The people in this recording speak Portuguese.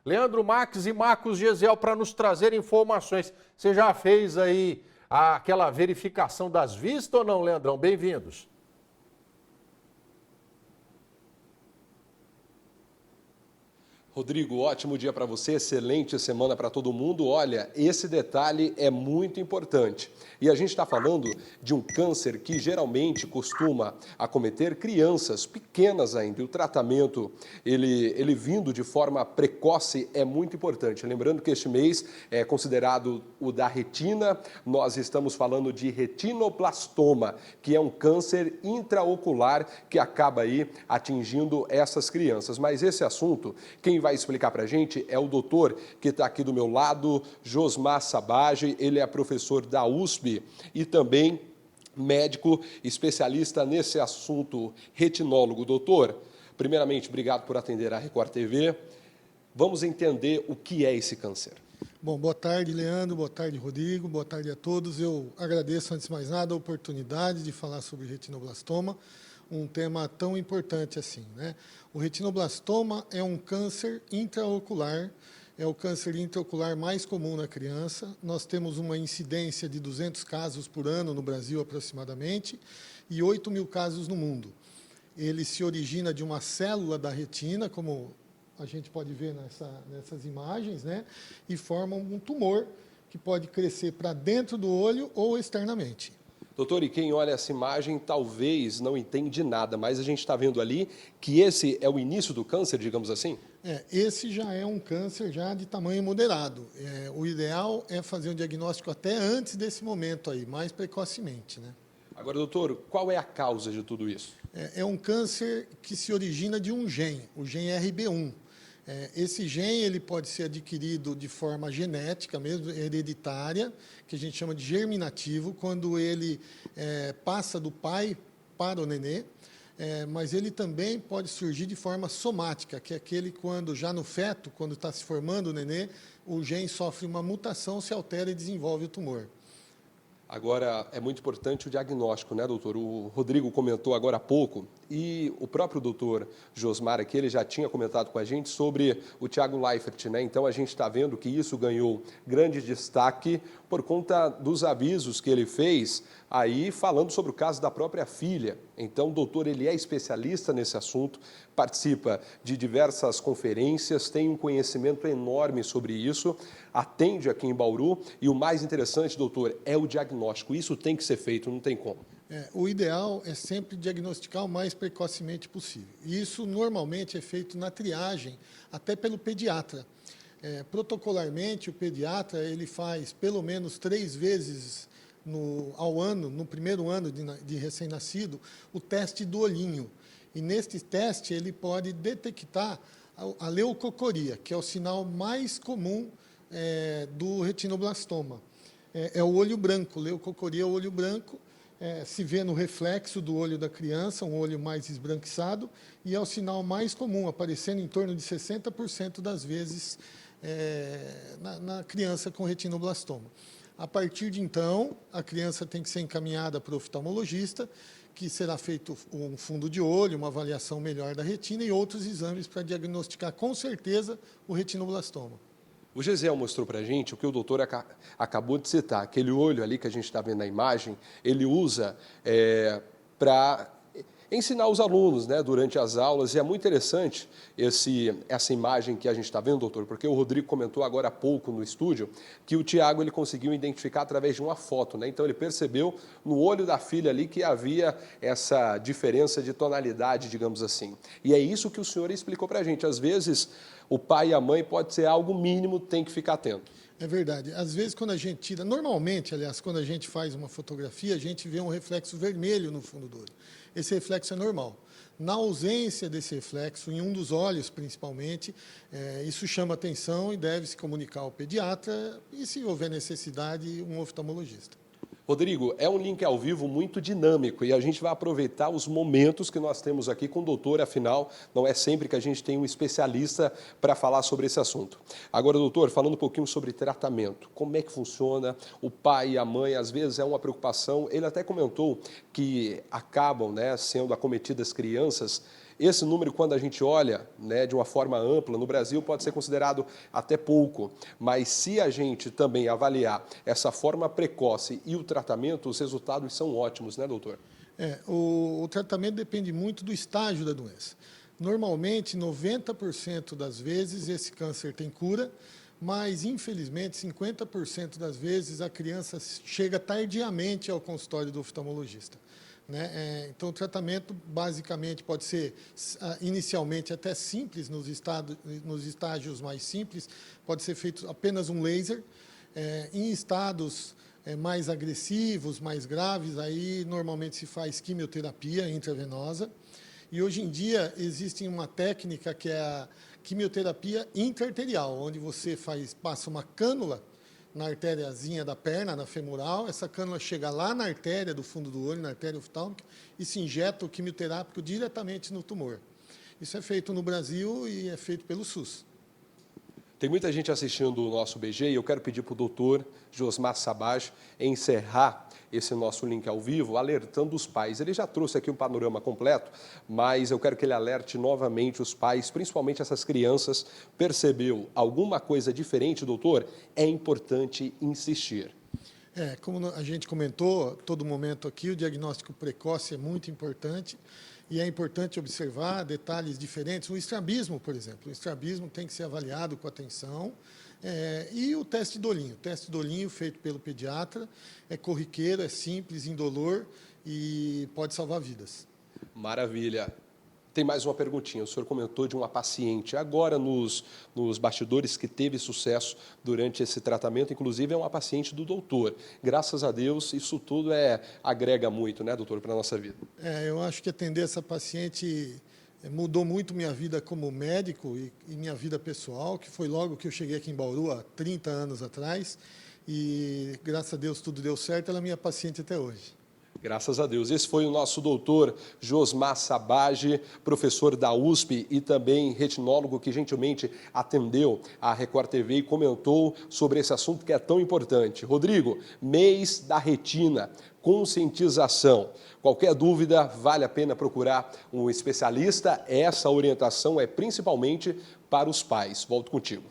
Leandro Marques e Marcos Gesiel para nos trazer informações. Você já fez aí aquela verificação das vistas ou não, Leandrão? Bem-vindos. Rodrigo, ótimo dia para você, excelente semana para todo mundo. Olha, esse detalhe é muito importante. E a gente está falando de um câncer que geralmente costuma acometer crianças pequenas ainda. E o tratamento, ele vindo de forma precoce é muito importante. Lembrando que este mês é considerado o da retina, nós estamos falando de retinoblastoma, que é um câncer intraocular que acaba aí atingindo essas crianças. Mas esse assunto, quem vai explicar para a gente é o doutor que está aqui do meu lado, Josmar Sabage. Ele é professor da USP e também médico especialista nesse assunto, retinólogo. Doutor, primeiramente, obrigado por atender a Record TV. Vamos entender o que é esse câncer. Bom, boa tarde, Leandro, boa tarde, Rodrigo, boa tarde a todos. Eu agradeço, antes de mais nada, a oportunidade de falar sobre retinoblastoma, um tema tão importante assim, né? O retinoblastoma é um câncer intraocular, é o câncer intraocular mais comum na criança. Nós temos uma incidência de 200 casos por ano no Brasil, aproximadamente, e 8 mil casos no mundo. Ele se origina de uma célula da retina, como a gente pode ver nessas imagens, né? E forma um tumor que pode crescer para dentro do olho ou externamente. Doutor, e quem olha essa imagem talvez não entende nada, mas a gente está vendo ali que esse é o início do câncer, digamos assim? Esse já é um câncer já de tamanho moderado. O ideal é fazer um diagnóstico até antes desse momento aí, mais precocemente, né? Agora, doutor, qual é a causa de tudo isso? É um câncer que se origina de um gene, o gene RB1. Esse gene ele pode ser adquirido de forma genética, mesmo hereditária, que a gente chama de germinativo, quando ele passa do pai para o nenê, mas ele também pode surgir de forma somática, que é aquele quando já no feto, quando está se formando o nenê, o gene sofre uma mutação, se altera e desenvolve o tumor. Agora, é muito importante o diagnóstico, né, doutor? O Rodrigo comentou agora há pouco, e o próprio doutor Josmar aqui, ele já tinha comentado com a gente sobre o Thiago Leifert, né? Então, a gente está vendo que isso ganhou grande destaque por conta dos avisos que ele fez aí falando sobre o caso da própria filha. Então, o doutor, ele é especialista nesse assunto, participa de diversas conferências, tem um conhecimento enorme sobre isso, atende aqui em Bauru, e o mais interessante, doutor, é o diagnóstico. Isso tem que ser feito, não tem como. O ideal é sempre diagnosticar o mais precocemente possível. Isso normalmente é feito na triagem, até pelo pediatra. Protocolarmente, o pediatra ele faz pelo menos 3 vezes ao ano, no primeiro ano de recém-nascido, o teste do olhinho. E neste teste ele pode detectar a leucocoria, que é o sinal mais comum do retinoblastoma. É o olho branco, leucocoria é o olho branco. Se vê no reflexo do olho da criança, um olho mais esbranquiçado, e é o sinal mais comum, aparecendo em torno de 60% das vezes na criança com retinoblastoma. A partir de então, a criança tem que ser encaminhada para o oftalmologista, que será feito um fundo de olho, uma avaliação melhor da retina e outros exames para diagnosticar com certeza o retinoblastoma. O Gesiel mostrou para a gente o que o doutor acabou de citar, aquele olho ali que a gente está vendo na imagem, ele usa para ensinar os alunos, né, durante as aulas, e é muito interessante essa imagem que a gente está vendo, doutor, porque o Rodrigo comentou agora há pouco no estúdio que o Thiago ele conseguiu identificar através de uma foto, né? Então ele percebeu no olho da filha ali que havia essa diferença de tonalidade, digamos assim. E é isso que o senhor explicou para a gente. Às vezes o pai e a mãe pode ser algo mínimo, tem que ficar atento. É verdade. Às vezes, quando a gente tira... Normalmente, aliás, quando a gente faz uma fotografia, a gente vê um reflexo vermelho no fundo do olho. Esse reflexo é normal. Na ausência desse reflexo, em um dos olhos, principalmente, isso chama atenção e deve se comunicar ao pediatra e, se houver necessidade, um oftalmologista. Rodrigo, é um link ao vivo muito dinâmico e a gente vai aproveitar os momentos que nós temos aqui com o doutor, afinal, não é sempre que a gente tem um especialista para falar sobre esse assunto. Agora, doutor, falando um pouquinho sobre tratamento, como é que funciona? O pai e a mãe, às vezes, é uma preocupação. Ele até comentou que acabam, né, sendo acometidas crianças Esse número, quando a gente olha, né, de uma forma ampla, no Brasil pode ser considerado até pouco, mas se a gente também avaliar essa forma precoce e o tratamento, os resultados são ótimos, né, doutor? O tratamento depende muito do estágio da doença. Normalmente, 90% das vezes, esse câncer tem cura, mas, infelizmente, 50% das vezes a criança chega tardiamente ao consultório do oftalmologista. Né? Então, o tratamento, basicamente, pode ser, inicialmente, até simples, nos estágios mais simples, pode ser feito apenas um laser. Em estados mais agressivos, mais graves, aí normalmente se faz quimioterapia intravenosa. E hoje em dia existe uma técnica que é a quimioterapia intraarterial, onde você passa uma cânula na artériazinha da perna, na femoral, essa cânula chega lá na artéria do fundo do olho, na artéria oftálmica, e se injeta o quimioterápico diretamente no tumor. Isso é feito no Brasil e é feito pelo SUS. Tem muita gente assistindo o nosso BG e eu quero pedir para o doutor Josmar Sabag encerrar esse nosso link ao vivo, alertando os pais. Ele já trouxe aqui um panorama completo, mas eu quero que ele alerte novamente os pais, principalmente essas crianças. Percebeu alguma coisa diferente, doutor? É importante insistir. Como a gente comentou, todo momento aqui, o diagnóstico precoce é muito importante. E é importante observar detalhes diferentes. O estrabismo, por exemplo. O estrabismo tem que ser avaliado com atenção. E o teste do olhinho. O teste do olhinho feito pelo pediatra é corriqueiro, é simples, indolor e pode salvar vidas. Maravilha. Tem mais uma perguntinha. O senhor comentou de uma paciente agora nos bastidores que teve sucesso durante esse tratamento, inclusive é uma paciente do doutor. Graças a Deus, isso tudo agrega muito, né, doutor, para a nossa vida. Eu acho que atender essa paciente mudou muito minha vida como médico e minha vida pessoal, que foi logo que eu cheguei aqui em Bauru, há 30 anos atrás, e graças a Deus tudo deu certo, ela é minha paciente até hoje. Graças a Deus. Esse foi o nosso doutor Josmar Sabag, professor da USP e também retinólogo que gentilmente atendeu a Record TV e comentou sobre esse assunto que é tão importante. Rodrigo, mês da retina, conscientização. Qualquer dúvida, vale a pena procurar um especialista. Essa orientação é principalmente para os pais. Volto contigo.